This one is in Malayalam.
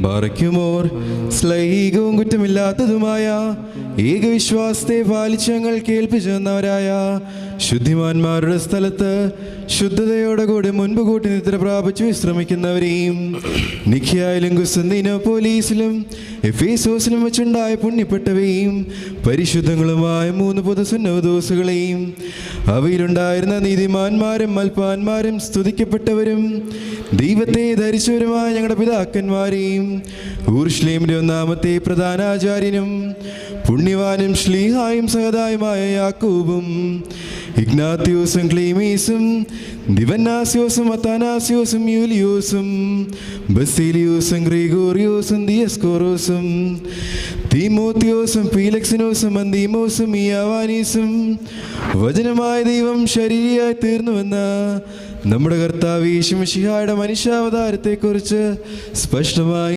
ബാറയ്ക്കുമോർ ശ്ലൈഹികവും കുറ്റമില്ലാത്തതുമായ ഏകവിശ്വാസത്തെ പാലിച്ച് ഞങ്ങൾ കേൾപ്പിച്ചെന്നവരായ ശുദ്ധിമാന്മാരുടെ സ്ഥലത്ത് ശുദ്ധതയോടെ കൂടി മുൻപ് കൂട്ടി നിദ്ര പ്രാപിച്ചു വിശ്രമിക്കുന്നവരെയും നിഖ്യായിലും കുസ്തന്തീനോപ്പോലീസിലും എഫേസോസിലും വെച്ചുണ്ടായ പുണ്യപ്പെട്ടവയും പരിശുദ്ധങ്ങളുമായ 3 പൊതുസുന്നതദോസുകളെയും അവയിലുണ്ടായിരുന്ന നീതിമാന്മാരും മൽപ്പാന്മാരും സ്തുതിക്കപ്പെട്ടവരും ദൈവത്തെ ധരിച്ചവരുമായ ഞങ്ങളുടെ പിതാക്കന്മാരെയും ഊർശ്ലേമിന്റെ 1-ാമത്തെ പ്രധാനാചാര്യനും പുണ്യവാനും ശ്ലീഹായും സഹതായുമായ യാക്കോബും ഇഗ്നാത്യോസും ക്ലീമീസും ദിവന്നാസ്യോസും അത്താനാസ്യോസും യൂലിയോസും ബസീലിയോസും ഗ്രിഗോറിയോസും ദിയസ്കോറോസും തീമോത്തിയോസും ഫീലക്സിനോസും അന്തീമോസും ഇയാവാനീസും വചനമായ ദൈവം ശരീരിയായി തീർന്നുവെന്ന് നമ്മുടെ കർത്താവ് യേശു മിശിഹായുടെ മനുഷ്യാവതാരത്തെക്കുറിച്ച് സ്പഷ്ടമായി